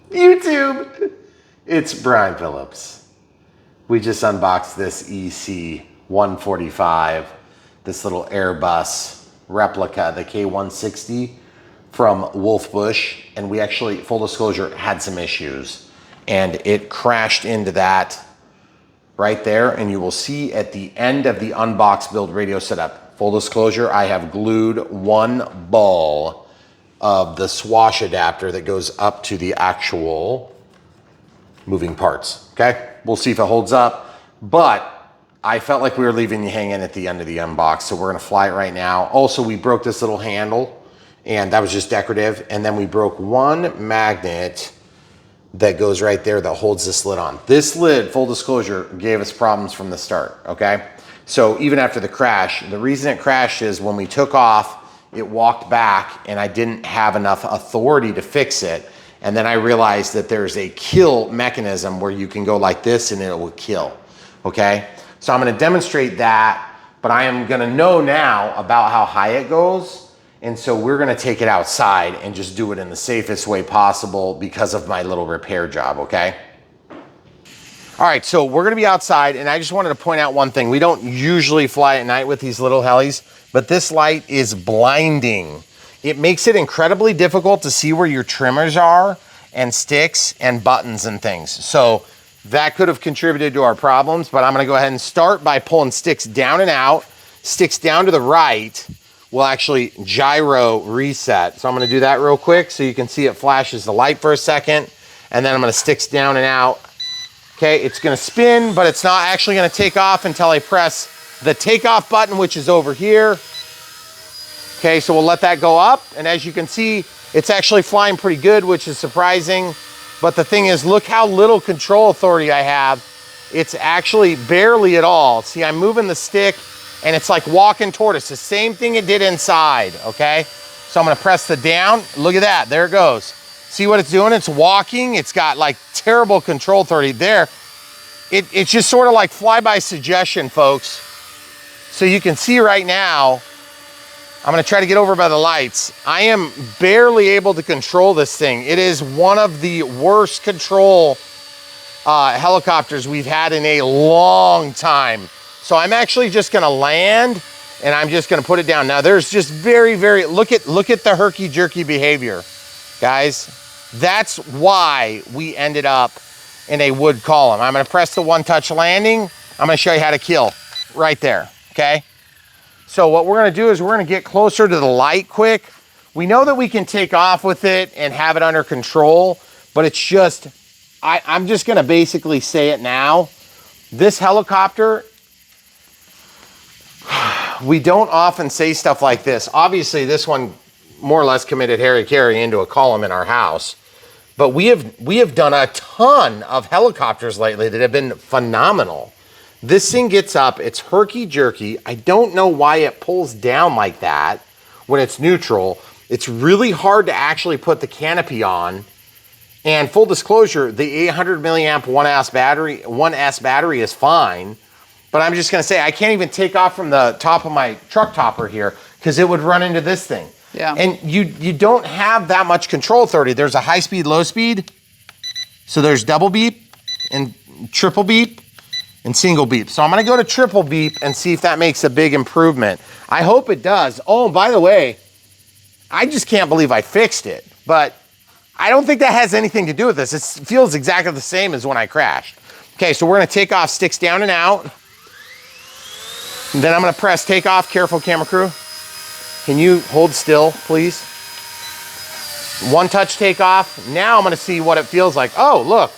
YouTube. It's Brian Phillips. We just unboxed this EC-145, this little Airbus replica, the K160 from Wolfbush. And we actually, full disclosure, had some issues. And it crashed into that right there. And you will see at the end of the Unbox build radio setup, full disclosure, I have glued one ball of the swash adapter that goes up to the actual moving parts, okay? We'll see if it holds up, but I felt like we were leaving you hanging at the end of the unbox, so we're gonna fly it right now. Also, we broke this little handle, and that was just decorative, and then we broke one magnet that goes right there that holds this lid on. This lid, full disclosure, gave us problems from the start, okay? So even after the crash, the reason it crashed is when we took off, it walked back and I didn't have enough authority to fix it. And then I realized that there's a kill mechanism where you can go like this and it will kill, okay? So I'm gonna demonstrate that, but I am gonna know now about how high it goes. And so we're gonna take it outside and just do it in the safest way possible because of my little repair job, okay? All right, so we're gonna be outside, and I just wanted to point out one thing. We don't usually fly at night with these little helis, but this light is blinding. It makes it incredibly difficult to see where your trimmers are and sticks and buttons and things. So that could have contributed to our problems, but I'm gonna go ahead and start by pulling sticks down and out. Sticks down to the right will actually gyro reset. So I'm gonna do that real quick so you can see it flashes the light for a second, and then I'm gonna sticks down and out. Okay, it's gonna spin, but it's not actually gonna take off until I press the takeoff button, which is over here. Okay, so we'll let that go up. And as you can see, it's actually flying pretty good, which is surprising. But the thing is, look how little control authority I have. It's actually barely at all. See, I'm moving the stick and it's like walking toward us. The same thing it did inside, okay? So I'm gonna press the down. Look at that, there it goes. See what it's doing? It's walking. It's got like terrible control authority there. It's just sort of like flyby suggestion, folks. So you can see right now, I'm gonna try to get over by the lights. I am barely able to control this thing. It is one of the worst control helicopters we've had in a long time. So I'm actually just gonna land and I'm just gonna put it down. Now there's just look at the herky-jerky behavior. Guys, that's why we ended up in a wood column. I'm gonna press the one-touch landing. I'm gonna show you how to kill right there, okay? So what we're gonna do is we're gonna get closer to the light quick. We know that we can take off with it and have it under control, but it's just, I'm just gonna basically say it now. This helicopter, we don't often say stuff like this. Obviously this one more or less committed hara-kiri into a column in our house. But we have done a ton of helicopters lately that have been phenomenal. This thing gets up, it's herky-jerky. I don't know why it pulls down like that when it's neutral. It's really hard to actually put the canopy on. And full disclosure, the 800 milliamp 1S battery is fine. But I'm just gonna say, I can't even take off from the top of my truck topper here because it would run into this thing. Yeah. And you don't have that much control authority. There's a high speed, low speed. So there's double beep and triple beep and single beep. So I'm gonna go to triple beep and see if that makes a big improvement. I hope it does. Oh, by the way, I just can't believe I fixed it, but I don't think that has anything to do with this. It feels exactly the same as when I crashed. Okay, so we're gonna take off, sticks down and out. And then I'm gonna press take off, careful camera crew. Can you hold still, please? One touch take off. Now I'm gonna see what it feels like. Oh, look,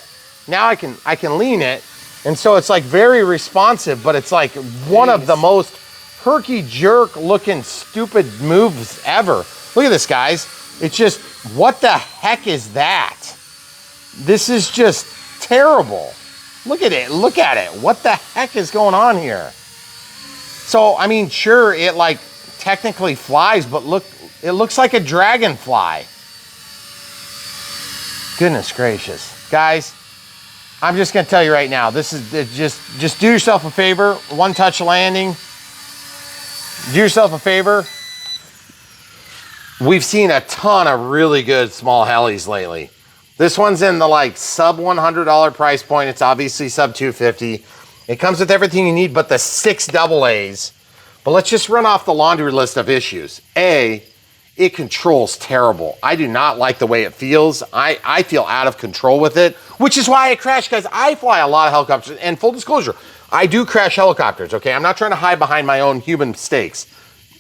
now I can lean it. And so it's like very responsive, but it's like one of the most herky-jerk looking stupid moves ever. Look at this, guys. It's just, what the heck is that? This is just terrible. Look at it, look at it. What the heck is going on here? So, I mean, sure, it like technically flies, but look, it looks like a dragonfly. Goodness gracious. Guys, I'm just gonna tell you right now, this is just do yourself a favor, one touch landing. Do yourself a favor. We've seen a ton of really good small helis lately. This one's in the like sub $100 price point. It's obviously sub 250. It comes with everything you need but the 6 double A's. But let's just run off the laundry list of issues. A, it controls terrible. I do not like the way it feels. I feel out of control with it, which is why I crash, guys. I fly a lot of helicopters, and full disclosure, I do crash helicopters, okay? I'm not trying to hide behind my own human mistakes,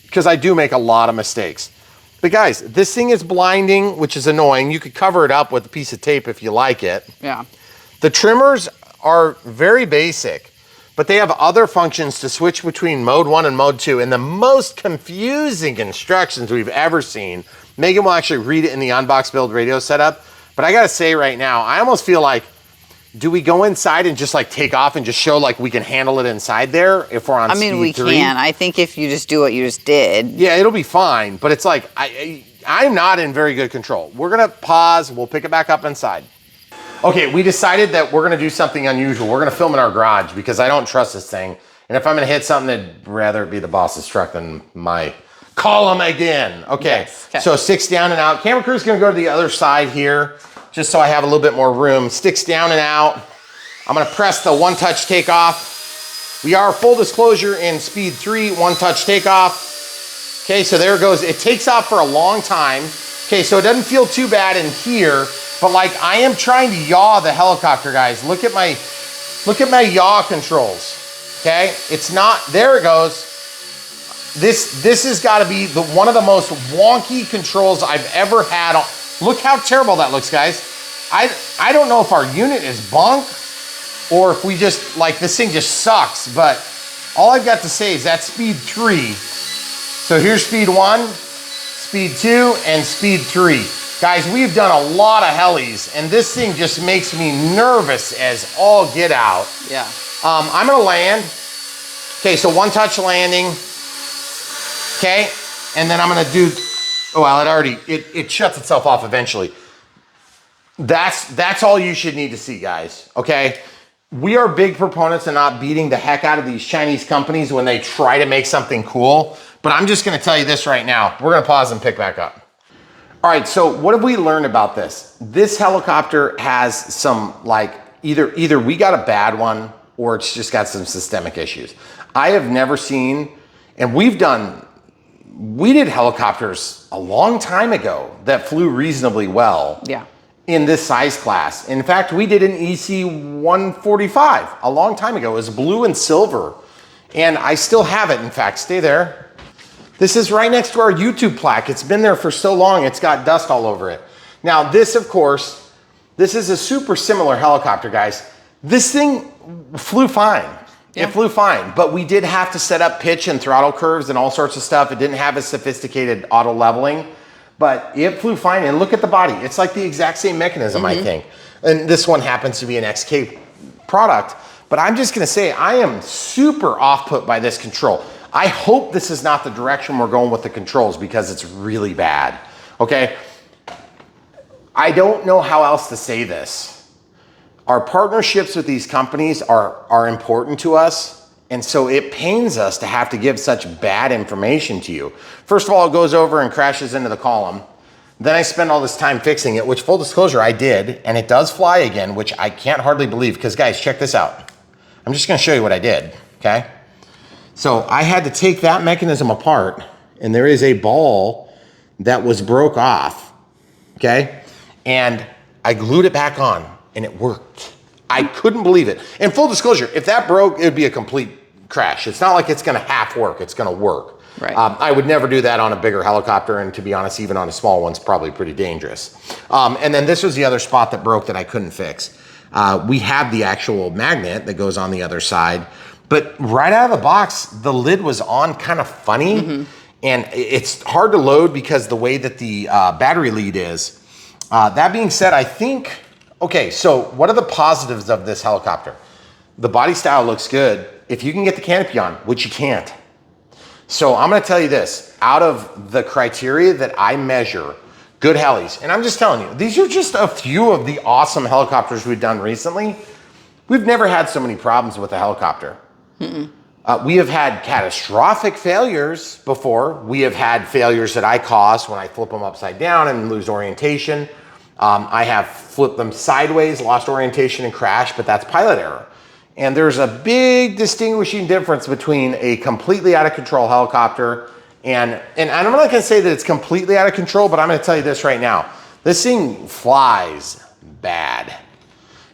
because I do make a lot of mistakes. But guys, this thing is blinding, which is annoying. You could cover it up with a piece of tape if you like it. Yeah. The trimmers are very basic, but they have other functions to switch between mode 1 and mode 2. And the most confusing instructions we've ever seen, Megan will actually read it in the Unbox build radio setup. But I gotta say right now, I almost feel like, do we go inside and just like take off and just show like we can handle it inside there if we're on speed 3? I mean, we can. I think if you just do what you just did. Yeah, it'll be fine. But it's like, I'm not in very good control. We're gonna pause. We'll pick it back up inside. Okay, we decided that we're gonna do something unusual. We're gonna film in our garage because I don't trust this thing. And if I'm gonna hit something, I'd rather it be the boss's truck than my column again. Okay, Yes. Okay. So 6 down and out. Camera crew's gonna go to the other side here, just so I have a little bit more room. 6 down and out. I'm gonna press the one-touch takeoff. We are full disclosure in speed 3, one-touch takeoff. Okay, so there it goes. It takes off for a long time. Okay, so it doesn't feel too bad in here, but like I am trying to yaw the helicopter, guys. Look at my yaw controls. Okay, it's not, there it goes. This has got to be one of the most wonky controls I've ever had. Look how terrible that looks, guys. I don't know if our unit is bunk or if we just, like, this thing just sucks, but all I've got to say is that's speed 3. So here's speed 1, speed 2, and speed 3. Guys, we've done a lot of helis, and this thing just makes me nervous as all get out. Yeah. I'm gonna land. Okay, so one-touch landing. Okay, and then I'm gonna do, oh, well, it shuts itself off eventually. That's all you should need to see, guys, okay? We are big proponents of not beating the heck out of these Chinese companies when they try to make something cool, but I'm just gonna tell you this right now. We're gonna pause and pick back up. All right, so what have we learned about this? This helicopter has some, like, either we got a bad one or it's just got some systemic issues. I have never seen, and we did helicopters a long time ago that flew reasonably well. Yeah. In this size class. In fact, we did an EC-145 a long time ago. It was blue and silver, and I still have it. In fact, stay there. This is right next to our YouTube plaque. It's been there for so long, it's got dust all over it. Now this, of course, this is a super similar helicopter, guys. This thing flew fine. Yeah. It flew fine, but we did have to set up pitch and throttle curves and all sorts of stuff. It didn't have a sophisticated auto leveling, but it flew fine. And look at the body. It's like the exact same mechanism, I think. And this one happens to be an XK product, but I'm just gonna say, I am super off-put by this control. I hope this is not the direction we're going with the controls because it's really bad, okay? I don't know how else to say this. Our partnerships with these companies are important to us, and so it pains us to have to give such bad information to you. First of all, it goes over and crashes into the column. Then I spend all this time fixing it, which, full disclosure, I did, and it does fly again, which I can't hardly believe, because guys, check this out. I'm just gonna show you what I did, okay? So I had to take that mechanism apart, and there is a ball that was broke off, okay? And I glued it back on, and it worked. I couldn't believe it. And full disclosure, if that broke, it would be a complete crash. It's not like it's gonna half work, it's gonna work. Right. I would never do that on a bigger helicopter, and to be honest, even on a small one, it's probably pretty dangerous. And then this was the other spot that broke that I couldn't fix. We have the actual magnet that goes on the other side, but right out of the box, the lid was on kind of funny, and it's hard to load because the way that the battery lead is. That being said, I think, okay, so what are the positives of this helicopter? The body style looks good if you can get the canopy on, which you can't. So I'm gonna tell you this, out of the criteria that I measure, good helis, and I'm just telling you, these are just a few of the awesome helicopters we've done recently. We've never had so many problems with a helicopter. We have had catastrophic failures before. We have had failures that I cause when I flip them upside down and lose orientation. I have flipped them sideways, lost orientation and crashed, but that's pilot error. And there's a big distinguishing difference between a completely out of control helicopter and I'm not gonna say that it's completely out of control, but I'm gonna tell you this right now. This thing flies bad.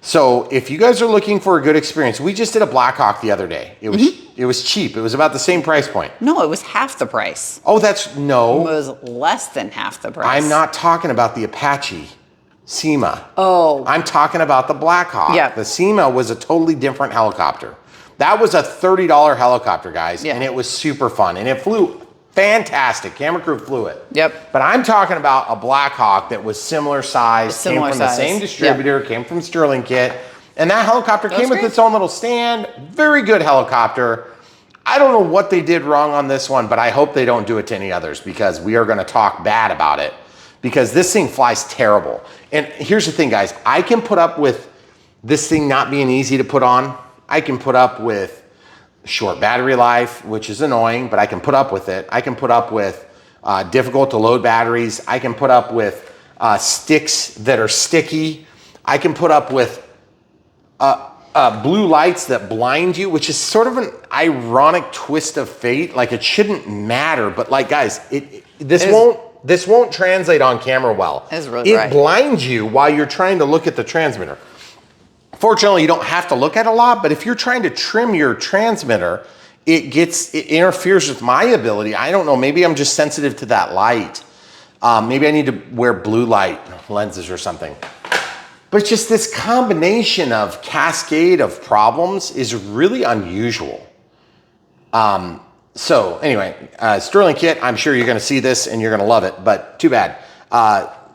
So if you guys are looking for a good experience, we just did a Black Hawk the other day. It was cheap. It was about the same price point. No, it was half the price. Oh, no. It was less than half the price. I'm not talking about the Apache SEMA. Oh. I'm talking about the Black Hawk. Yeah. The SEMA was a totally different helicopter. That was a $30 helicopter, guys, and it was super fun, and it flew fantastic. Camera crew flew it. Yep. But I'm talking about a Black Hawk that was similar size, came from the same distributor, came from Sterling Kit, and that helicopter came with its own little stand. Very good helicopter. I don't know what they did wrong on this one, but I hope they don't do it to any others, because we are going to talk bad about it, because this thing flies terrible. And here's the thing, guys. I can put up with this thing not being easy to put on. I can put up with short battery life, which is annoying, but I can put up with it. I can put up with difficult to load batteries. I can put up with sticks that are sticky. I can put up with blue lights that blind you, which is sort of an ironic twist of fate. Like, it shouldn't matter, but like, guys, this won't translate on camera well. That's really It blinds you while you're trying to look at the transmitter. Fortunately, you don't have to look at a lot, but if you're trying to trim your transmitter, it interferes with my ability. I don't know, maybe I'm just sensitive to that light. Maybe I need to wear blue light lenses or something. But it's just this combination of cascade of problems is really unusual. So anyway, Sterling Kit, I'm sure you're gonna see this and you're gonna love it, but too bad.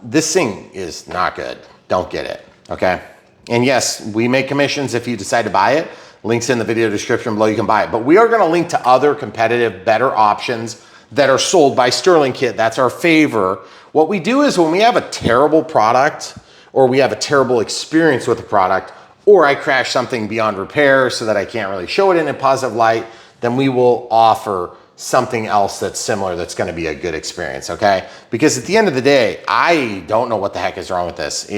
This thing is not good. Don't get it, okay? And yes, we make commissions if you decide to buy it. Links in the video description below, you can buy it. But we are gonna link to other competitive, better options that are sold by Sterling Kit. That's our favor. What we do is when we have a terrible product, or we have a terrible experience with the product, or I crash something beyond repair so that I can't really show it in a positive light, then we will offer something else that's similar that's gonna be a good experience, okay? Because at the end of the day, I don't know what the heck is wrong with this.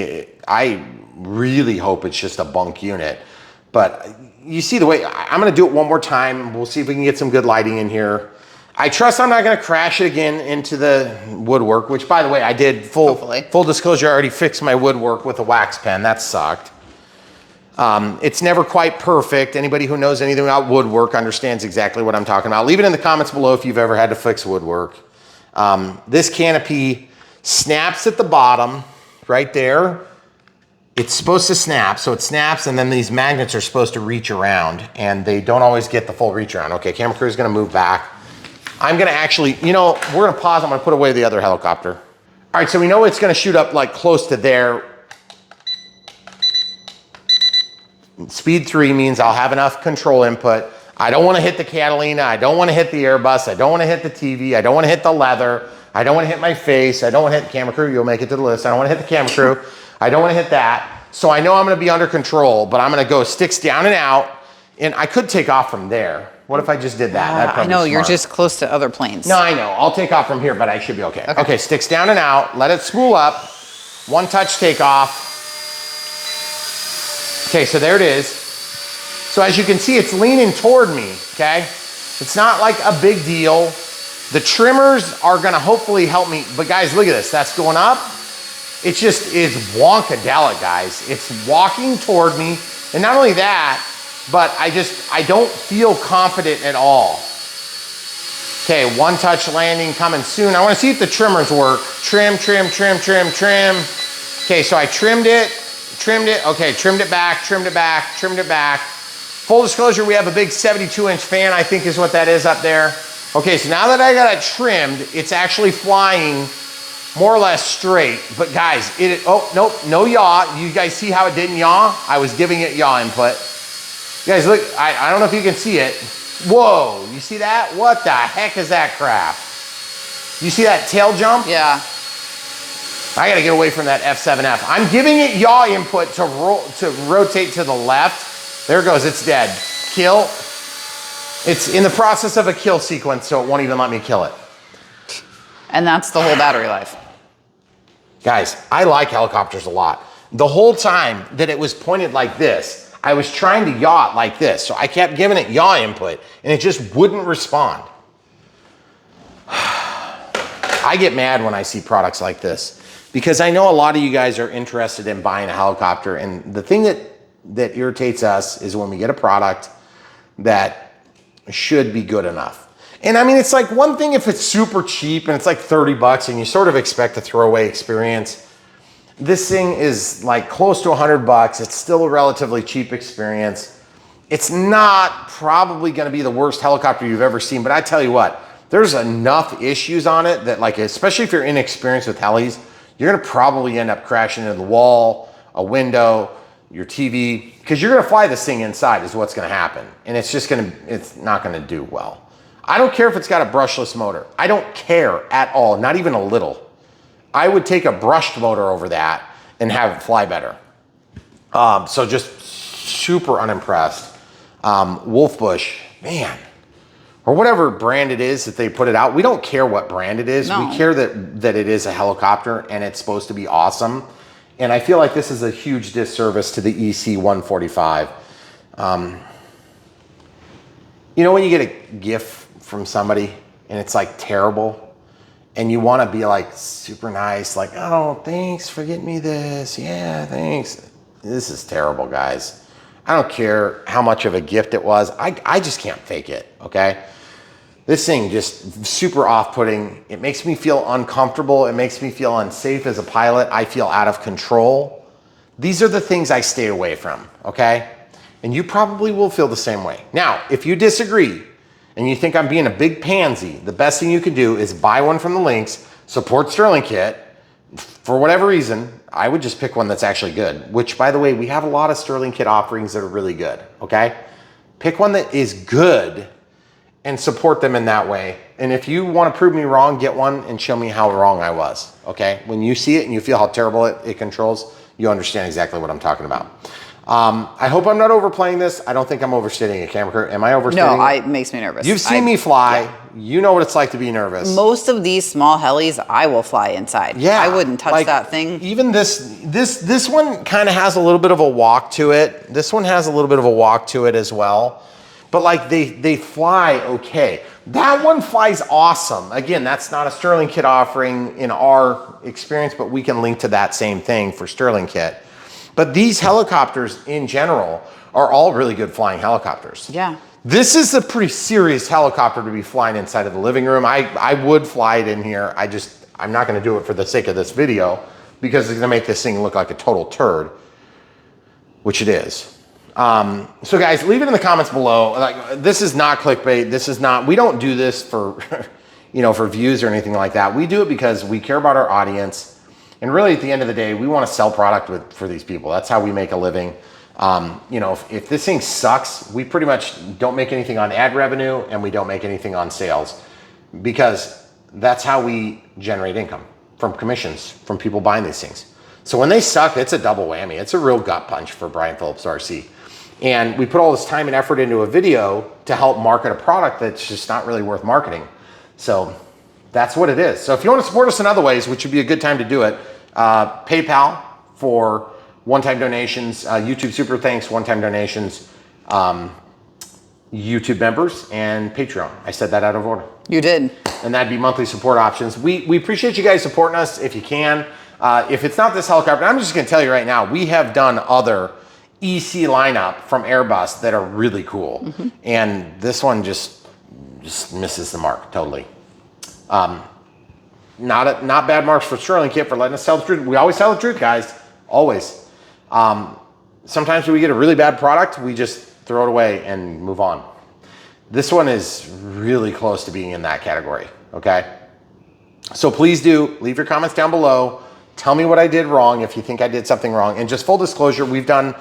I really hope it's just a bunk unit, but you see the way, I'm gonna do it one more time. We'll see if we can get some good lighting in here. I trust I'm not gonna crash it again into the woodwork, which, by the way, I did, full disclosure, I already fixed my woodwork with a wax pen. That sucked. It's never quite perfect. Anybody who knows anything about woodwork understands exactly what I'm talking about. Leave it in the comments below if you've ever had to fix woodwork. This canopy snaps at the bottom, right there. It's supposed to snap, so it snaps, and then these magnets are supposed to reach around, and they don't always get the full reach around. Okay, camera crew is gonna move back. I'm gonna actually, we're gonna pause. I'm gonna put away the other helicopter. All right, so we know it's gonna shoot up like close to there. Speed 3 means I'll have enough control input. I don't wanna hit the Catalina. I don't wanna hit the Airbus. I don't wanna hit the TV. I don't wanna hit the leather. I don't wanna hit my face. I don't wanna hit the camera crew. You'll make it to the list. I don't wanna hit the camera crew. I don't wanna hit that. So I know I'm gonna be under control, but I'm gonna go sticks down and out, and I could take off from there. What if I just did that? That'd probably I know, be you're smart. just close to other planes. No, I know. I'll take off from here, but I should be okay. Okay, sticks down and out. Let it spool up. One touch takeoff. Okay, so there it is. So as you can see, it's leaning toward me, okay? It's not like a big deal. The trimmers are gonna hopefully help me, but guys, look at this. That's going up. It's just, it's wonkadelic, guys. It's walking toward me. And not only that, but I don't feel confident at all. Okay, one touch landing coming soon. I wanna see if the trimmers work. Trim, trim, trim, trim, trim. Okay, so I trimmed it. Okay, trimmed it back, trimmed it back, trimmed it back. Full disclosure, we have a big 72-inch fan, I think is what that is up there. Okay, so now that I got it trimmed, it's actually flying more or less straight. But guys, oh, nope, no yaw. You guys see how it didn't yaw? I was giving it yaw input. You guys, look, I don't know if you can see it. Whoa, you see that? What the heck is that crap? You see that tail jump? Yeah. I gotta get away from that F7F. I'm giving it yaw input to rotate to the left. There it goes, it's dead. Kill. It's in the process of a kill sequence, so it won't even let me kill it. And that's the whole battery life. Guys, I like helicopters a lot. The whole time that it was pointed like this, I was trying to yaw it like this. So I kept giving it yaw input and it just wouldn't respond. I get mad when I see products like this because I know a lot of you guys are interested in buying a helicopter, and the thing that irritates us is when we get a product that should be good enough. And I mean, it's like one thing if it's super cheap and it's like 30 bucks and you sort of expect a throwaway experience. This thing is like close to 100 bucks. It's still a relatively cheap experience. It's not probably going to be the worst helicopter you've ever seen, but I tell you what, there's enough issues on it that, like, especially if you're inexperienced with helis, you're going to probably end up crashing into the wall, a window, your TV, because you're going to fly this thing inside is what's going to happen. And it's not going to do well. I don't care if it's got a brushless motor. I don't care at all, not even a little. I would take a brushed motor over that and have it fly better. So just super unimpressed. Wolfbush, man, or whatever brand it is that they put it out. We don't care what brand it is. No. We care that it is a helicopter and it's supposed to be awesome. And I feel like this is a huge disservice to the EC-145. You know when you get a gift from somebody and it's like terrible and you want to be like super nice, like, oh, thanks for getting me this. Yeah, thanks. This is terrible, guys. I don't care how much of a gift it was. I just can't fake it, okay? This thing just super off-putting. It makes me feel uncomfortable. It makes me feel unsafe as a pilot. I feel out of control. These are the things I stay away from, okay? And you probably will feel the same way. Now, if you disagree and you think I'm being a big pansy, the best thing you can do is buy one from the links, support Sterling Kit. For whatever reason, I would just pick one that's actually good, which, by the way, we have a lot of Sterling Kit offerings that are really good, okay? Pick one that is good and support them in that way. And if you want to prove me wrong, get one and show me how wrong I was, okay? When you see it and you feel how terrible it controls, you understand exactly what I'm talking about. I hope I'm not overplaying this. I don't think I'm overstating a camera crew. Am I overstating? No, it makes me nervous. You've seen me fly. Yeah. You know what it's like to be nervous. Most of these small helis, I will fly inside. Yeah, I wouldn't touch that thing. Even this one kind of has a little bit of a walk to it. This one has a little bit of a walk to it as well. But like they fly okay. That one flies awesome. Again, that's not a Sterling Kit offering in our experience, but we can link to that same thing for Sterling Kit. But these helicopters in general are all really good flying helicopters. Yeah. This is a pretty serious helicopter to be flying inside of the living room. I would fly it in here. I'm not gonna do it for the sake of this video because it's gonna make this thing look like a total turd, which it is. So guys, leave it in the comments below. Like, this is not clickbait. This is not, we don't do this for, for views or anything like that. We do it because we care about our audience. And really, at the end of the day, we want to sell product for these people. That's how we make a living. If this thing sucks, we pretty much don't make anything on ad revenue and we don't make anything on sales because that's how we generate income from commissions from people buying these things. So when they suck, it's a double whammy. It's a real gut punch for Brian Phillips RC. And we put all this time and effort into a video to help market a product that's just not really worth marketing. So that's what it is. So if you want to support us in other ways, which would be a good time to do it, PayPal for one-time donations, YouTube super thanks, one-time donations, YouTube members, and Patreon. I said that out of order. You did. And that'd be monthly support options. We appreciate you guys supporting us if you can. If it's not this helicopter, I'm just gonna tell you right now, we have done other EC lineup from Airbus that are really cool. Mm-hmm. And this one just misses the mark totally. Not bad marks for Sterling Kit for letting us tell the truth. We always tell the truth, guys, always. Sometimes when we get a really bad product, we just throw it away and move on. This one is really close to being in that category, okay? So please do leave your comments down below. Tell me what I did wrong if you think I did something wrong. And just full disclosure, we've done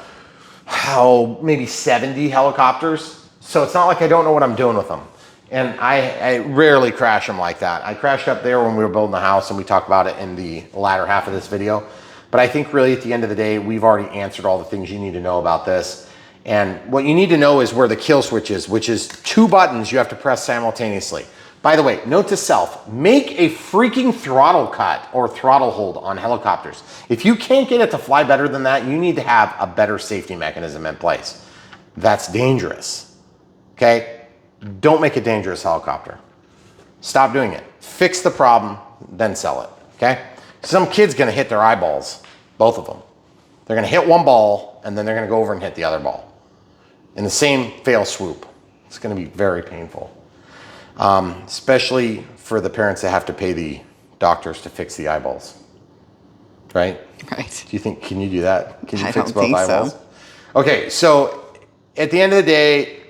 maybe 70 helicopters. So it's not like I don't know what I'm doing with them. And I rarely crash them like that. I crashed up there when we were building the house and we talked about it in the latter half of this video. But I think really at the end of the day, we've already answered all the things you need to know about this. And what you need to know is where the kill switch is, which is 2 buttons you have to press simultaneously. By the way, note to self, make a freaking throttle cut or throttle hold on helicopters. If you can't get it to fly better than that, you need to have a better safety mechanism in place. That's dangerous, okay? Don't make a dangerous helicopter. Stop doing it. Fix the problem, then sell it, okay? Some kid's gonna hit their eyeballs, both of them. They're gonna hit one ball, and then they're gonna go over and hit the other ball in the same fail swoop. It's gonna be very painful. Especially for the parents that have to pay the doctors to fix the eyeballs, right? Right. Do you think, can you do that? Can you I fix don't think eyeballs? so. Okay, so at the end of the day,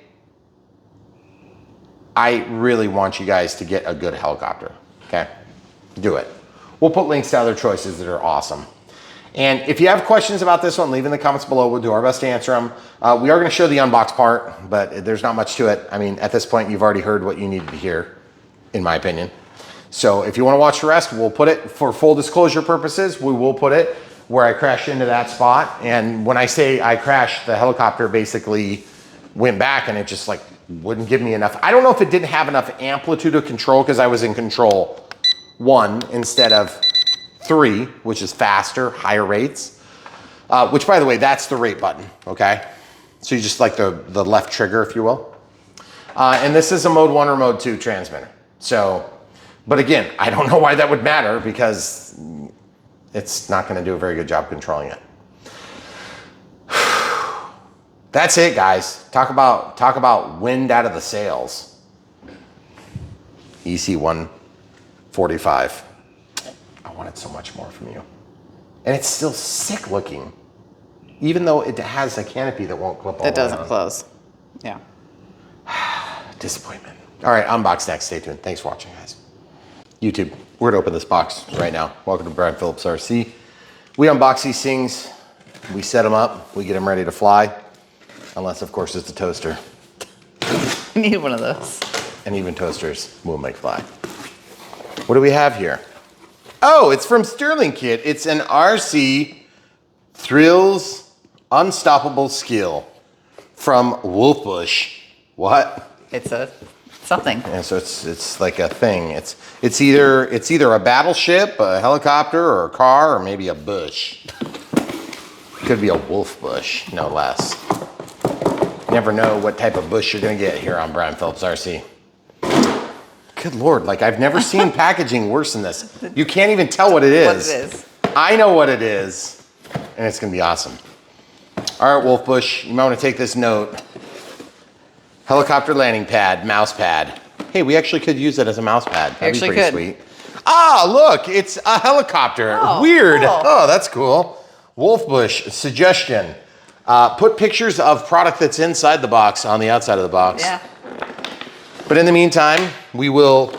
I really want you guys to get a good helicopter, okay? Do it. We'll put links to other choices that are awesome. And if you have questions about this one, leave in the comments below. We'll do our best to answer them. We are going to show the unbox part, but there's not much to it. I mean, at this point, you've already heard what you needed to hear, in my opinion. So if you want to watch the rest, we'll put it, for full disclosure purposes, we will put it where I crashed into that spot. And when I say I crashed, the helicopter basically went back and it just like wouldn't give me enough. I don't know if it didn't have enough amplitude of control because I was in control 1 instead of 3, which is faster, higher rates, which by the way, that's the rate button, okay? So you just like the left trigger, if you will. And this is a mode 1 or mode 2 transmitter. So, but again, I don't know why that would matter because it's not gonna do a very good job controlling it. That's it, guys. Talk about wind out of the sails. EC-145. I wanted so much more from you. And it's still sick looking, even though it has a canopy that won't clip all the way It doesn't on. close. Yeah. Disappointment. All right, unbox next. Stay tuned. Thanks for watching, guys. YouTube, we're gonna open this box right now. Welcome to Brad Phillips RC. We unbox these things, we set them up, we get them ready to fly, unless of course it's a toaster. I need one of those. And even toasters will make fly. What do we have here? Oh, it's from Sterling Kit. It's an RC Thrills Unstoppable Skill from Wolfbush. What? It's a something. And so it's like a thing. It's either a battleship, a helicopter, or a car, or maybe a bush. Could be a wolf bush, no less. Never know what type of bush you're gonna get here on Brian Phillips RC. Good Lord, like I've never seen packaging worse than this. You can't even tell what it is. What it is. I know what it is, and it's gonna be awesome. All right, Wolfbush, you might wanna take this note. Helicopter landing pad, mouse pad. Hey, we actually could use it as a mouse pad. That'd be pretty sweet. Ah, look, it's a helicopter. Oh, weird. cool. Oh, that's cool. Wolfbush, suggestion. Put pictures of product that's inside the box on the outside of the box. Yeah. But in the meantime, we will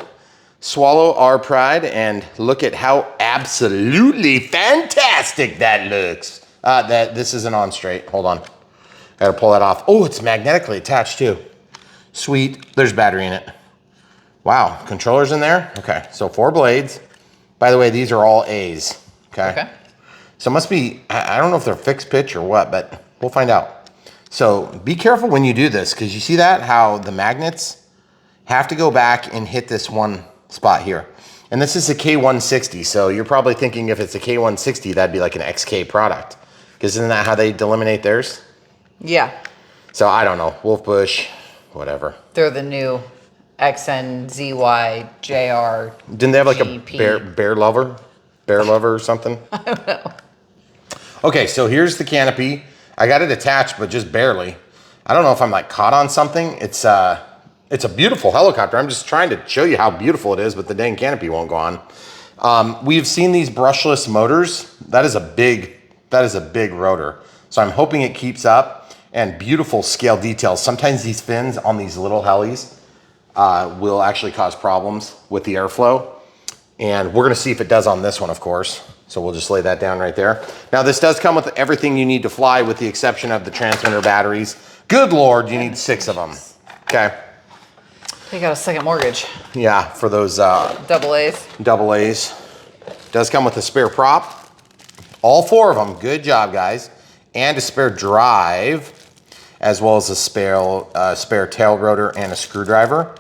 swallow our pride and look at how absolutely fantastic that looks. This isn't on straight. Hold on. Gotta pull that off. Oh, it's magnetically attached too. Sweet. There's battery in it. Wow. Controllers in there? Okay. So 4 blades. By the way, these are all A's. Okay. So it must be, I don't know if they're fixed pitch or what, but we'll find out. So be careful when you do this, because you see that, how the magnets have to go back and hit this one spot here. And this is a K160, so you're probably thinking if it's a K160, that'd be like an XK product. Because isn't that how they delineate theirs? Yeah. So I don't know, Wolfbush, whatever. They're the new XNZY JR. Didn't they have like GP. a bear lover or something? I don't know. Okay, so here's the canopy. I got it attached, but just barely. I don't know if I'm like caught on something. It's a beautiful helicopter. I'm just trying to show you how beautiful it is, but the dang canopy won't go on. We've seen these brushless motors. That is a big rotor. So I'm hoping it keeps up, and beautiful scale details. Sometimes these fins on these little helis will actually cause problems with the airflow. And we're gonna see if it does on this one, of course. So we'll just lay that down right there. Now this does come with everything you need to fly with the exception of the transmitter batteries. Good Lord, you need 6 of them. Okay. They got a second mortgage. Yeah, for those Double A's. double A's. Does come with a spare prop. All 4 of them, good job guys. And a spare drive, as well as a spare tail rotor and a screwdriver.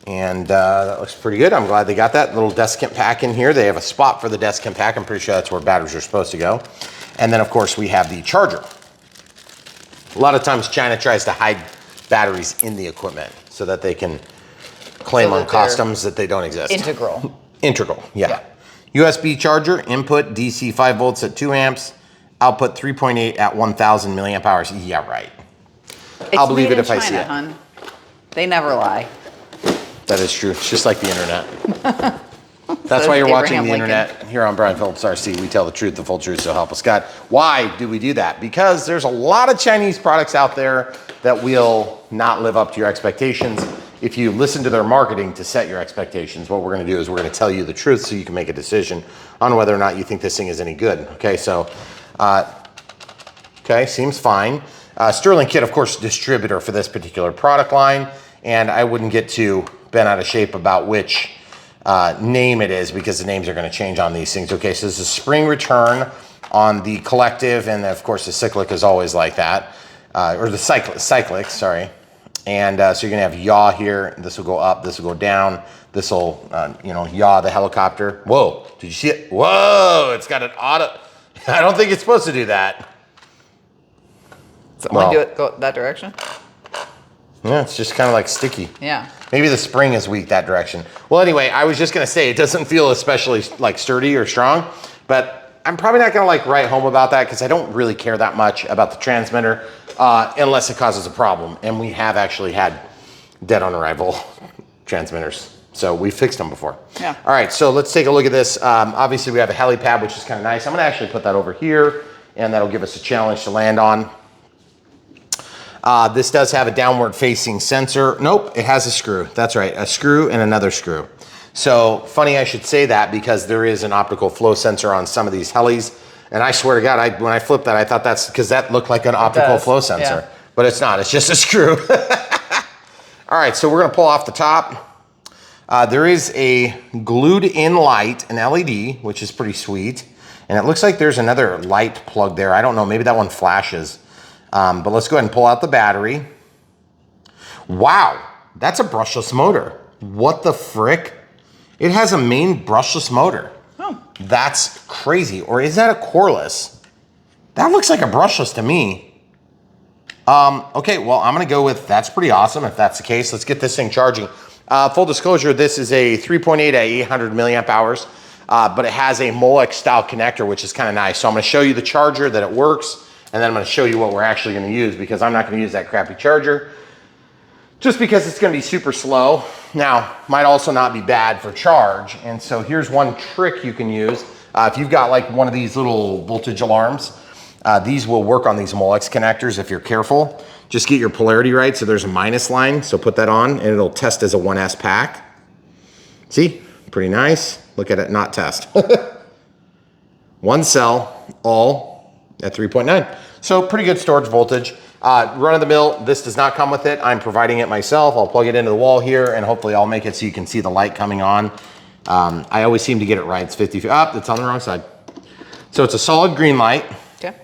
And that looks pretty good. I'm glad they got that little desiccant pack in here. They have a spot for the desiccant pack. I'm pretty sure that's where batteries are supposed to go. And then of course we have the charger. A lot of times China tries to hide batteries in the equipment so that they can claim on customs that they don't exist. Integral. Integral, yeah. USB charger, input DC 5 volts at 2 amps, output 3.8 at 1000 milliamp hours. Yeah, right. I'll believe it if I see it. Hun. They never lie. That is true. It's just like the internet. That's why you're watching the internet here on Brian Phillips RC. We tell the truth, the full truth, so help us God. Why do we do that? Because there's a lot of Chinese products out there that will not live up to your expectations. If you listen to their marketing to set your expectations, what we're gonna do is we're gonna tell you the truth so you can make a decision on whether or not you think this thing is any good. Okay, so, okay, seems fine. Sterling Kit, of course, distributor for this particular product line, and I wouldn't get too bent out of shape about which name it is because the names are going to change on these things. Okay, so this is spring return on the collective, and of course the cyclic is always like that, or the cyclic, sorry. And so you're going to have yaw here. This will go up, this will go down. This will, you know, yaw the helicopter. Whoa, did you see it? Whoa, it's got an auto. I don't think it's supposed to do that. Does it only do it go that direction? Yeah, it's just kind of like sticky. Yeah. Maybe the spring is weak that direction. Well, anyway, I was just gonna say it doesn't feel especially like sturdy or strong, but I'm probably not gonna like write home about that because I don't really care that much about the transmitter unless it causes a problem. And we have actually had dead on arrival transmitters. So we fixed them before. Yeah. All right, so let's take a look at this. Obviously we have a heli pad, which is kind of nice. I'm gonna actually put that over here and that'll give us a challenge to land on. This does have a downward facing sensor. Nope, it has a screw. That's right, a screw and another screw. So funny I should say that because there is an optical flow sensor on some of these helis. And I swear to God, when I flipped that, I thought that's because that looked like an optical flow sensor. Yeah. But it's not, it's just a screw. All right, so we're gonna pull off the top. There is a glued in light, an LED, which is pretty sweet. And it looks like there's another light plug there. I don't know, maybe that one flashes. But let's go ahead and pull out the battery. Wow, that's a brushless motor. What the frick? It has a main brushless motor. Oh. That's crazy. Or is that a coreless? That looks like a brushless to me. Okay, well, I'm gonna go with that's pretty awesome if that's the case. Let's get this thing charging. Full disclosure, this is a 3.8 at 800 milliamp hours, but it has a Molex style connector, which is kind of nice. So I'm gonna show you the charger, that it works, and then I'm gonna show you what we're actually gonna use because I'm not gonna use that crappy charger just because it's gonna be super slow. Now, might also not be bad for charge. And so here's one trick you can use. If you've got like one of these little voltage alarms, these will work on these Molex connectors if you're careful. Just get your polarity right. So there's a minus line. So put that on and it'll test as a 1S pack. See, pretty nice. Look at it, not test. One cell, all at 3.9. So pretty good storage voltage. Run of the mill, this does not come with it. I'm providing it myself. I'll plug it into the wall here and hopefully I'll make it so you can see the light coming on. I always seem to get it right. It's 50, it's on the wrong side. So it's a solid green light. Okay.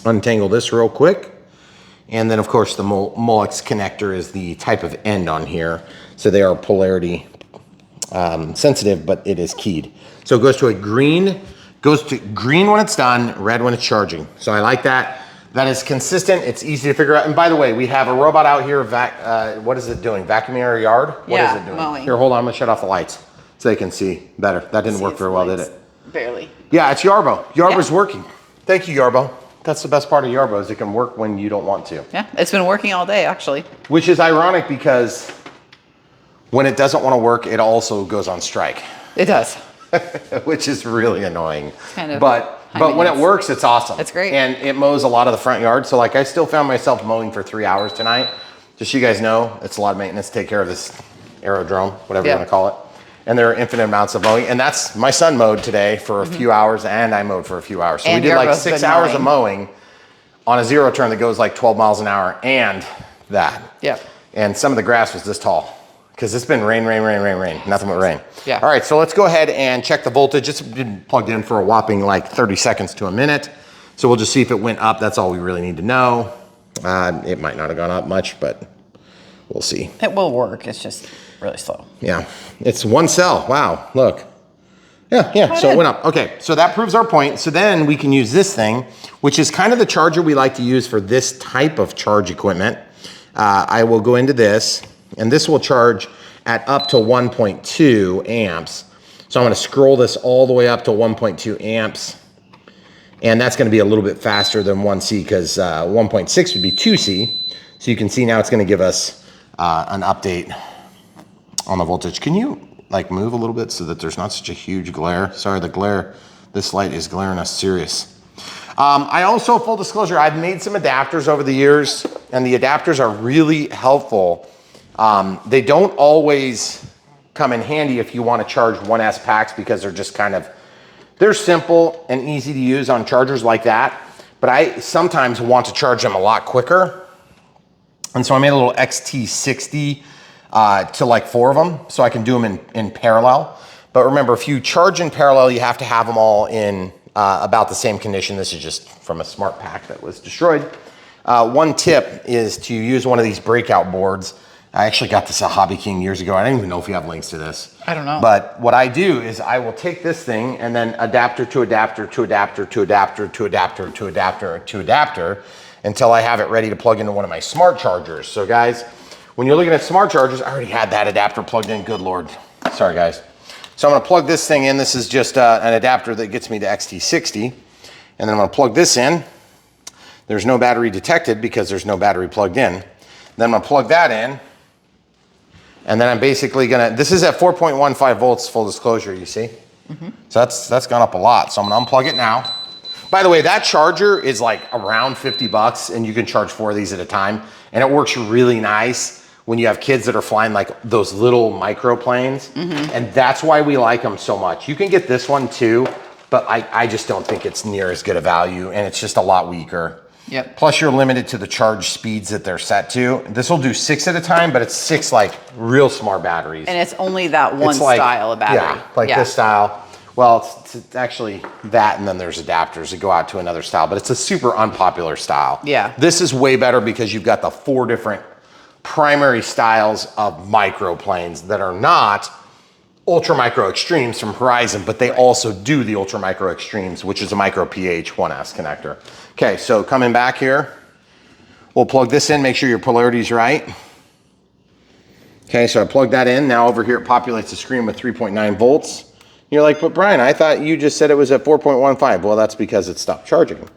Untangle this real quick. And then of course the Molex connector is the type of end on here. So they are polarity sensitive, but it is keyed. So it goes to green when it's done, red when it's charging. So I like that. That is consistent. It's easy to figure out. And by the way, we have a robot out here. What is it doing? Vacuuming our yard? What is it doing? Mowing. Here, hold on. I'm going to shut off the lights so they can see better. That didn't work very well, did it? Barely. Yeah, it's Yarbo. Yarbo's working. Thank you, Yarbo. That's the best part of Yarbo is it can work when you don't want to. Yeah, it's been working all day, actually. Which is ironic because when it doesn't want to work, it also goes on strike. It does. Which is really annoying. Kind of. But when it works, it's awesome. It's great. And it mows a lot of the front yard. So like I still found myself mowing for 3 hours tonight. Just so you guys know, it's a lot of maintenance to take care of this aerodrome, whatever you want to call it. And there are infinite amounts of mowing. And that's, my son mowed today for a few hours and I mowed for a few hours. So we did like 6 hours of mowing on a zero turn that goes like 12 miles an hour and that. Yeah. And some of the grass was this tall. Because it's been rain, nothing but rain. Yeah. All right, so let's go ahead and check the voltage. It's been plugged in for a whopping like 30 seconds to a minute. So we'll just see if it went up. That's all we really need to know. It might not have gone up much, but We'll see. It will work. It's just really slow. Yeah, it's one cell. Wow, look. Yeah, so it went up. Okay, so that proves our point. So then we can use this thing, which is kind of the charger we like to use for this type of charge equipment. I will go into this, and this will charge at up to 1.2 amps. So I'm gonna scroll this all the way up to 1.2 amps. And that's gonna be a little bit faster than 1C because 1.6 would be 2C. So you can see now it's gonna give us an update on the voltage. Can you like move a little bit so that there's not such a huge glare? Sorry, the glare, this light is glaring us serious. I also, full disclosure, I've made some adapters over the years, and the adapters are really helpful. They don't always come in handy if you want to charge 1S packs because they're just kind of, they're simple and easy to use on chargers like that, but I sometimes want to charge them a lot quicker. And so I made a little XT60 to like 4 of them, so I can do them in parallel. But remember, if you charge in parallel, you have to have them all in about the same condition. This is just from a smart pack that was destroyed. One tip is to use one of these breakout boards. I actually got this at Hobby King years ago. I don't even know if you have links to this. I don't know. But what I do is I will take this thing and then adapter to adapter to adapter to adapter to adapter to adapter to adapter until I have it ready to plug into one of my smart chargers. So guys, when you're looking at smart chargers, I already had that adapter plugged in, good Lord. Sorry guys. So I'm gonna plug this thing in. This is just an adapter that gets me to XT60. And then I'm gonna plug this in. There's no battery detected because there's no battery plugged in. Then I'm gonna plug that in. And then I'm basically gonna, this is at 4.15 volts, full disclosure, you see? So that's gone up a lot. So I'm gonna unplug it now. By the way, that charger is like around 50 bucks and you can charge 4 of these at a time. And it works really nice when you have kids that are flying like those little microplanes. And that's why we like them so much. You can get this one too, but I just don't think it's near as good a value and it's just a lot weaker. Yep. Plus you're limited to the charge speeds that they're set to. This will do 6 at a time, but it's 6 like real smart batteries. And it's only that one It's like, style of battery. Yeah, like this style. Well, it's actually that, and then there's adapters that go out to another style, but it's a super unpopular style. Yeah. This is way better because you've got the 4 different primary styles of microplanes that are not ultra micro extremes from Horizon, but they also do the ultra micro extremes, which is a micro PH 1S connector. Okay, so coming back here, we'll plug this in, make sure your polarity is right. Okay, so I plugged that in. Now over here it populates the screen with 3.9 volts. You're like, but Brian, I thought you just said it was at 4.15. Well, that's because it stopped charging.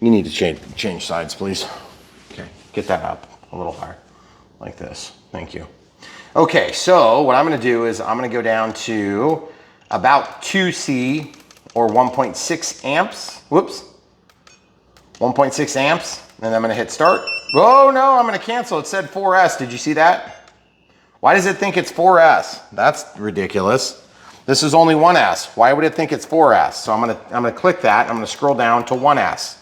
You need to change sides, please. Okay, get that up a little higher, like this. Thank you. Okay, so what I'm gonna do is I'm gonna go down to about 2C or 1.6 amps. Whoops. 1.6 amps, and I'm gonna hit start. Oh no, I'm gonna cancel. It said 4S. Did you see that? Why does it think it's 4S? That's ridiculous. This is only 1S. Why would it think it's 4S? So I'm gonna click that. I'm gonna scroll down to 1S,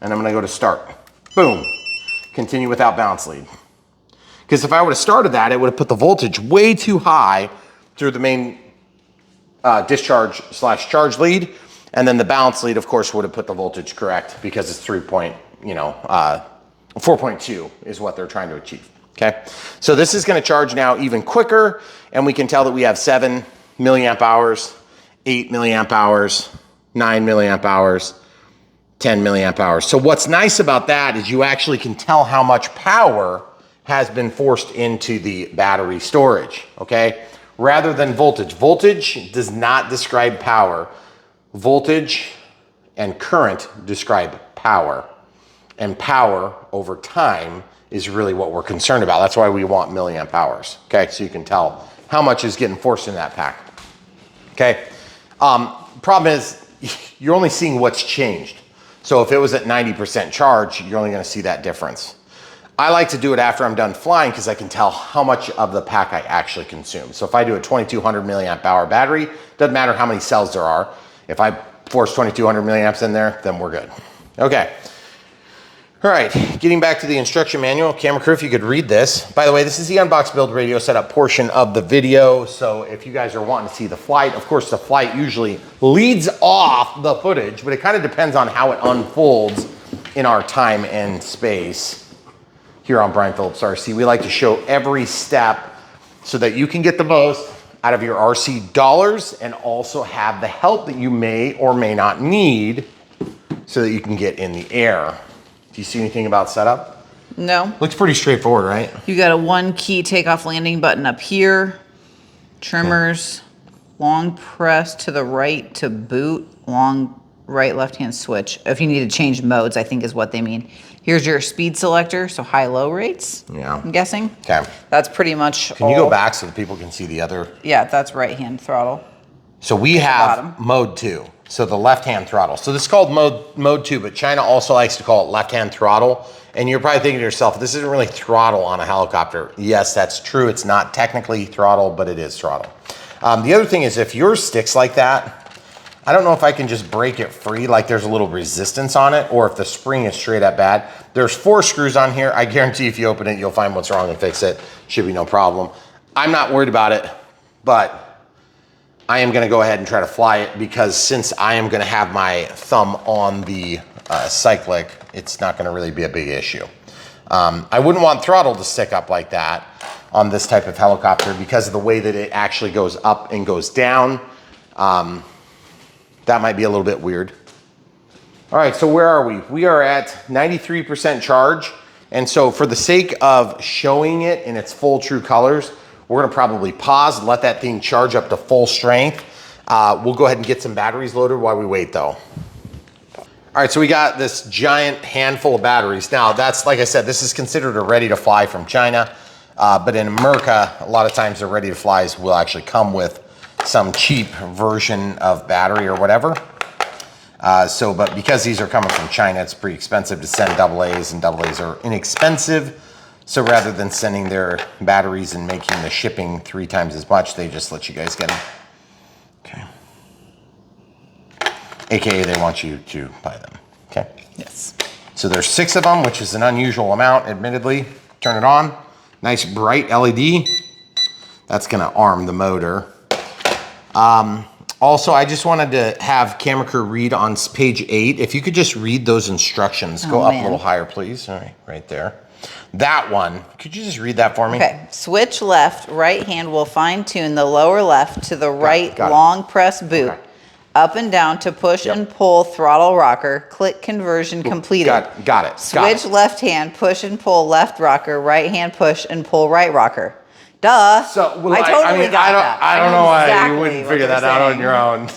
and I'm gonna go to start. Boom. Continue without balance lead. Because if I would have started that, it would have put the voltage way too high through the main discharge / charge lead, and then the balance lead, of course, would have put the voltage correct because it's 4.2 is what they're trying to achieve. Okay, so this is going to charge now even quicker, and we can tell that we have 7 milliamp hours, 8 milliamp hours, 9 milliamp hours, 10 milliamp hours. So what's nice about that is you actually can tell how much power has been forced into the battery storage, okay? Rather than voltage. Voltage does not describe power. Voltage and current describe power. And power over time is really what we're concerned about. That's why we want milliamp hours, okay? So you can tell how much is getting forced in that pack, okay? Problem is, you're only seeing what's changed. So if it was at 90% charge, you're only gonna see that difference. I like to do it after I'm done flying because I can tell how much of the pack I actually consume. So if I do a 2200 milliamp hour battery, doesn't matter how many cells there are. If I force 2200 milliamps in there, then we're good. Okay. All right, getting back to the instruction manual. Camera crew, if you could read this. By the way, this is the Unbox Build Radio setup portion of the video. So if you guys are wanting to see the flight, of course the flight usually leads off the footage, but it kind of depends on how it unfolds in our time and space. here on Brian Phillips RC. We like to show every step so that you can get the most out of your RC dollars and also have the help that you may or may not need so that you can get in the air. Do you see anything about setup? No. Looks pretty straightforward, right? You got a 1 key takeoff landing button up here. Trimmers, long press to the right to boot, long right left hand switch. If you need to change modes, I think is what they mean. Here's your speed selector, so high-low rates. Yeah. I'm guessing. Okay. That's pretty much Can you go back so that people can see the other? Yeah, that's right-hand throttle. So we have mode 2, so the left-hand throttle. So this is called mode 2, but China also likes to call it left-hand throttle. And you're probably thinking to yourself, this isn't really throttle on a helicopter. Yes, that's true. It's not technically throttle, but it is throttle. The other thing is if yours sticks like that, I don't know if I can just break it free, like there's a little resistance on it, or if the spring is straight up bad. There's 4 screws on here. I guarantee if you open it, you'll find what's wrong and fix it. Should be no problem. I'm not worried about it, but I am gonna go ahead and try to fly it because since I am gonna have my thumb on the cyclic, it's not gonna really be a big issue. I wouldn't want throttle to stick up like that on this type of helicopter because of the way that it actually goes up and goes down. That might be a little bit weird. All right, so where are we? We are at 93% charge. And so for the sake of showing it in its full true colors, we're gonna probably pause, let that thing charge up to full strength. We'll go ahead and get some batteries loaded while we wait though. All right, so we got this giant handful of batteries. Now that's, like I said, this is considered a ready to fly from China. But in America, a lot of times the ready to flies will actually come with some cheap version of battery or whatever. But because these are coming from China, it's pretty expensive to send AA's, and AA's are inexpensive. So rather than sending their batteries and making the shipping 3 times as much, they just let you guys get them. Okay. AKA they want you to buy them, okay? Yes. So there's 6 of them, which is an unusual amount, admittedly. Turn it on, nice bright LED. That's gonna arm the motor. Also, I just wanted to have camera crew read on page 8. If you could just read those instructions. Go up a little higher, please. All right, right there. That one, could you just read that for me? Okay, switch left, right hand will fine tune the lower left to the right long press boot. Okay. Up and down to push and pull throttle rocker. Click conversion completed. Got it. Switch left hand, push and pull left rocker. Right hand, push and pull right rocker. Duh. So well, I totally got that. I don't know why you wouldn't what figure that out on your own.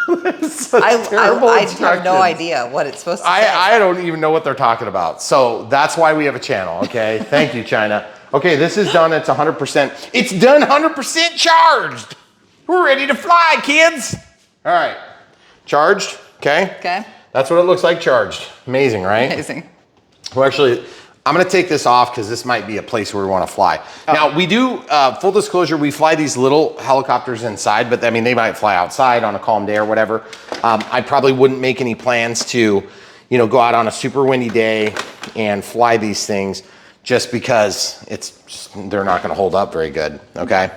I have no idea what it's supposed to say. I don't even know what they're talking about. So that's why we have a channel, okay? Thank you, China. Okay, this is done. It's 100%. It's done 100% charged. We're ready to fly, kids. All right, charged, okay? Okay. That's what it looks like charged. Amazing, right? Amazing. Well, actually, I'm gonna take this off because this might be a place where we wanna fly. Now, we do, full disclosure, we fly these little helicopters inside, but I mean, they might fly outside on a calm day or whatever. I probably wouldn't make any plans to, you know, go out on a super windy day and fly these things just because they're not gonna hold up very good, okay?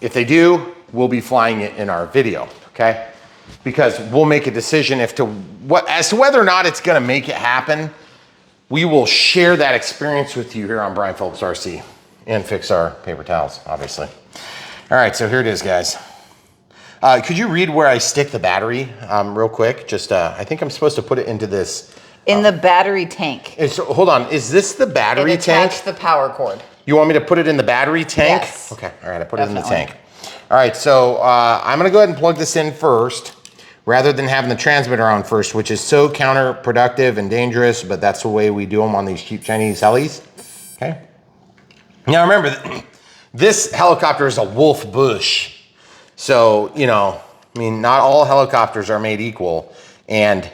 If they do, we'll be flying it in our video, okay? Because we'll make a decision as to whether or not it's gonna make it happen. We will share that experience with you here on Brian Phillips RC and fix our paper towels, obviously. All right, so here it is, guys. Could you read where I stick the battery real quick? Just, I think I'm supposed to put it into this. In the battery tank. Hold on, is this the battery tank? Attach the power cord. You want me to put it in the battery tank? Yes. Okay, all right, I put it in the tank. All right, so I'm gonna go ahead and plug this in first rather than having the transmitter on first, which is so counterproductive and dangerous, but that's the way we do them on these cheap Chinese helis, okay? Now remember, this helicopter is a Wolf Bush. So, you know, I mean, not all helicopters are made equal. And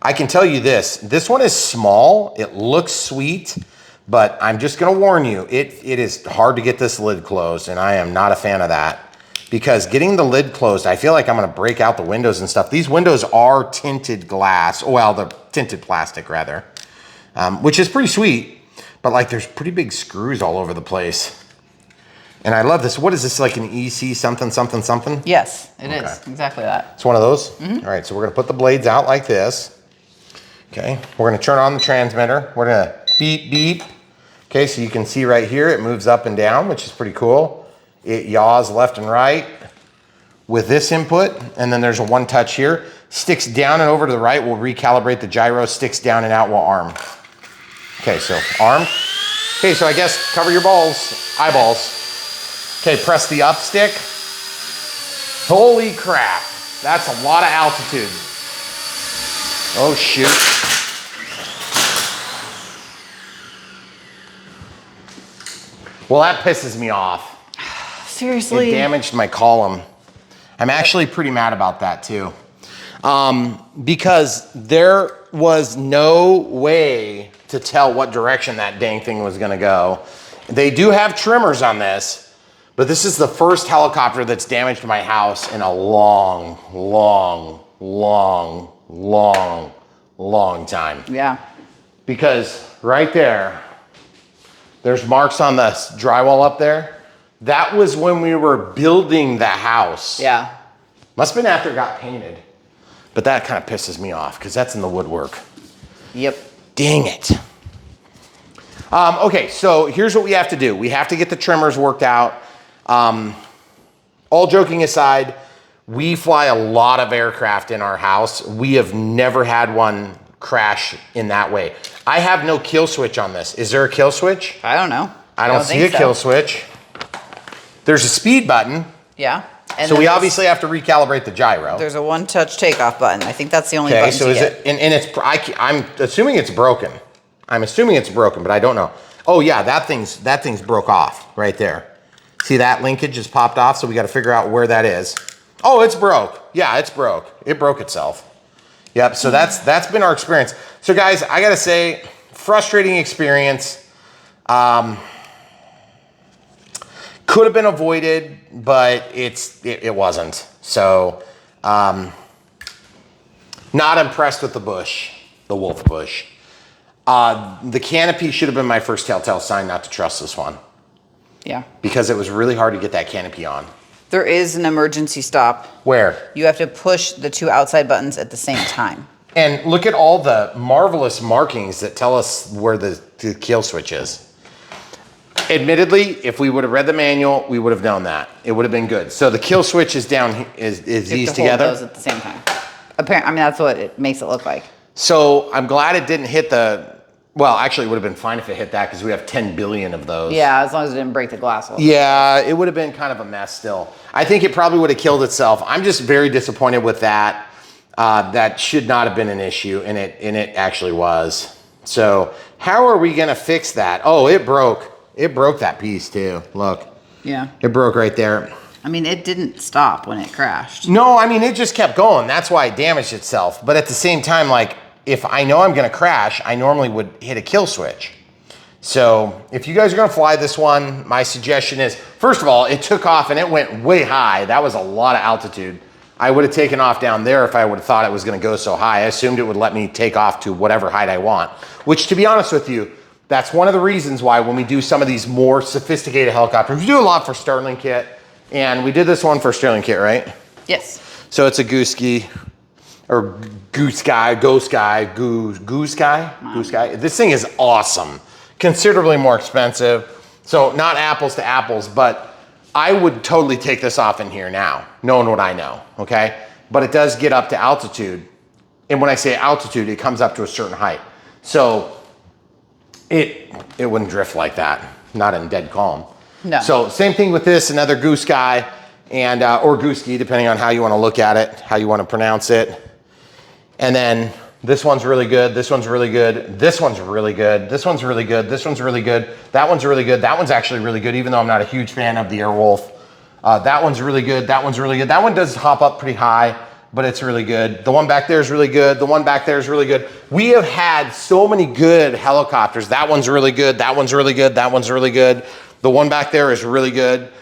I can tell you this one is small, it looks sweet, but I'm just gonna warn you, it is hard to get this lid closed, and I am not a fan of that. Because getting the lid closed, I feel like I'm gonna break out the windows and stuff. These windows are tinted glass, well, they're tinted plastic rather, which is pretty sweet, but like there's pretty big screws all over the place. And I love this. What is this, like an EC something, something, something? Yes, it is, exactly that. It's one of those? Mm-hmm. All right, so we're gonna put the blades out like this. Okay, we're gonna turn on the transmitter. We're gonna beep, beep. Okay, so you can see right here, it moves up and down, which is pretty cool. It yaws left and right with this input, and then there's a one touch here. Sticks down and over to the right will recalibrate the gyro, sticks down and out will arm. Okay, so arm. Okay, so I guess cover your eyeballs. Okay, press the up stick. Holy crap, that's a lot of altitude. Oh shoot. Well, that pisses me off. Seriously? It damaged my column. I'm actually pretty mad about that too. Because there was no way to tell what direction that dang thing was gonna go. They do have trimmers on this, but this is the first helicopter that's damaged my house in a long, long, long, long, long time. Yeah. Because right there, there's marks on the drywall up there. That was when we were building the house. Yeah. Must have been after it got painted. But that kind of pisses me off because that's in the woodwork. Yep. Dang it. Okay, so here's what we have to do. We have to get the trimmers worked out. All joking aside, we fly a lot of aircraft in our house. We have never had one crash in that way. I have no kill switch on this. Is there a kill switch? I don't know. I don't see a kill switch. There's a speed button. Yeah. And So we obviously have to recalibrate the gyro. There's a one-touch takeoff button. I think that's the only Okay, button so to is get. it, and it's, I'm assuming it's broken. I'm assuming it's broken, but I don't know. Oh yeah, that thing's broke off right there. See that linkage just popped off, so we got to figure out where that is. Oh, it's broke. Yeah, it's broke. It broke itself. Yep, so that's been our experience. So guys, I gotta say, frustrating experience. Could have been avoided, but it wasn't. So, not impressed with the bush, the wolf bush. The canopy should have been my first telltale sign not to trust this one. Yeah. Because it was really hard to get that canopy on. There is an emergency stop. Where? You have to push the two outside buttons at the same time. And look at all the marvelous markings that tell us where the kill switch is. Admittedly, if we would have read the manual, we would have known that. It would have been good. So the kill switch is down, is these together? Hold those at the same time. Apparently, I mean, that's what it makes it look like. So I'm glad it didn't hit the, well, actually it would have been fine if it hit that because we have 10 billion of those. Yeah, as long as it didn't break the glass hole. Yeah, it would have been kind of a mess still. I think it probably would have killed itself. I'm just very disappointed with that. That should not have been an issue, and it actually was. So how are we gonna fix that? Oh, it broke. It broke that piece too, look. Yeah. It broke right there. I mean, it didn't stop when it crashed. No, I mean, it just kept going. That's why it damaged itself. But at the same time, like, if I know I'm gonna crash, I normally would hit a kill switch. So if you guys are gonna fly this one, my suggestion is, first of all, it took off and it went way high. That was a lot of altitude. I would have taken off down there if I would have thought it was gonna go so high. I assumed it would let me take off to whatever height I want, which, to be honest with you, that's one of the reasons why when we do some of these more sophisticated helicopters, we do a lot for Sterling Kit, and we did this one for Sterling Kit, right? Yes. So it's a goose guy. This thing is awesome. Considerably more expensive. So not apples to apples, but I would totally take this off in here now, knowing what I know, okay? But it does get up to altitude. And when I say altitude, it comes up to a certain height. So it wouldn't drift like that, not in dead calm. No. So same thing with this, another goose guy, and or gooski, depending on how you want to look at it, how you want to pronounce it. And then this one's really good, this one's really good, this one's really good, this one's really good, this one's really good, that one's really good, that one's actually really good, even though I'm not a huge fan of the Airwolf. That one's really good, that one's really good. That one does hop up pretty high, but it's really good. The one back there is really good, the one back there is really good. We have had so many good helicopters. That one's really good, that one's really good, that one's really good. The one back there is really good.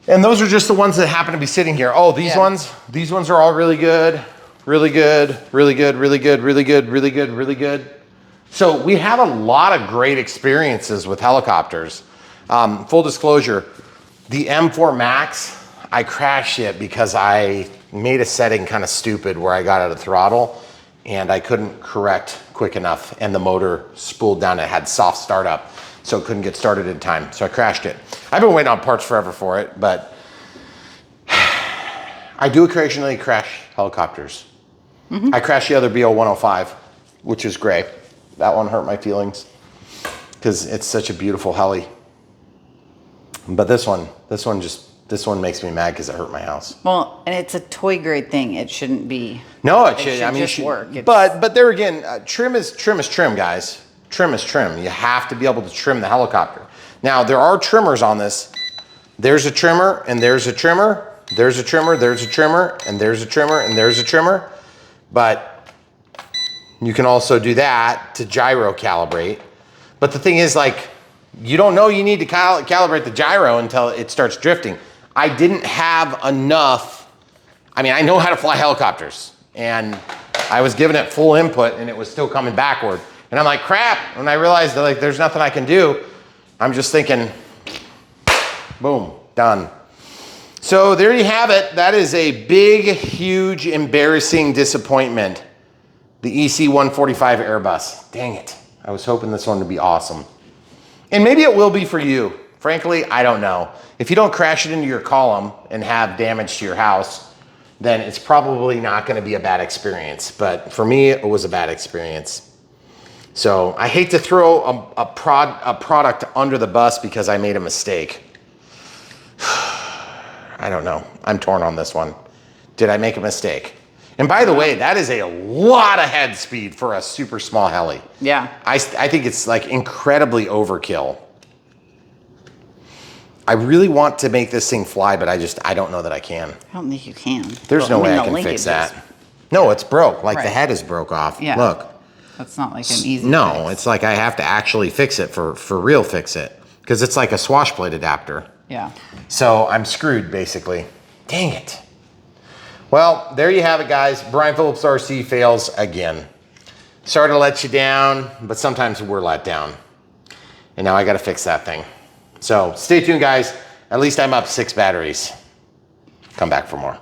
And those are just the ones that happen to be sitting here. Oh, these ones are all really good. Really good, really good, really good, really good, really good, really good. So we have a lot of great experiences with helicopters. Full disclosure, the M4 Max, I crashed it because I made a setting kind of stupid where I got out of throttle and I couldn't correct quick enough, and the motor spooled down. It had soft startup, so it couldn't get started in time. So I crashed it. I've been waiting on parts forever for it, but I do occasionally crash helicopters. I crashed the other BO-105, which is gray. That one hurt my feelings because it's such a beautiful heli. But this one makes me mad because it hurt my house. Well, and it's a toy grade thing. It shouldn't be. No, it should. I mean, just work. But there again, trim is trim, guys. Trim is trim. You have to be able to trim the helicopter. Now there are trimmers on this. There's a trimmer, and there's a trimmer. There's a trimmer. There's a trimmer, and there's a trimmer, and there's a trimmer. But you can also do that to gyro calibrate. But the thing is, like, you don't know you need to calibrate the gyro until it starts drifting. I didn't have enough. I mean, I know how to fly helicopters, and I was giving it full input, and it was still coming backward. And I'm like, crap. When I realized that, like, there's nothing I can do, I'm just thinking, boom, done. So there you have it. That is a big, huge, embarrassing disappointment. The EC-145 Airbus. Dang it. I was hoping this one would be awesome. And maybe it will be for you. Frankly, I don't know. If you don't crash it into your column and have damage to your house, then it's probably not going to be a bad experience. But for me, it was a bad experience. So I hate to throw a product under the bus because I made a mistake. I don't know. I'm torn on this one. Did I make a mistake? And by the way, that is a lot of head speed for a super small heli. Yeah. I think it's like incredibly overkill. I really want to make this thing fly, but I don't know that I can. I don't think you can. There's no way I can fix that. No, it's broke. Like the head is broke off. Yeah. Look. That's not like an easy No, fix. it's like I have to actually fix it for real fix it. Because it's like a swash plate adapter. Yeah. So I'm screwed, basically. Dang it. Well, there you have it, guys. Brian Phillips RC fails again. Sorry to let you down, but sometimes we're let down. And now I got to fix that thing. So stay tuned, guys. At least I'm up 6 batteries. Come back for more.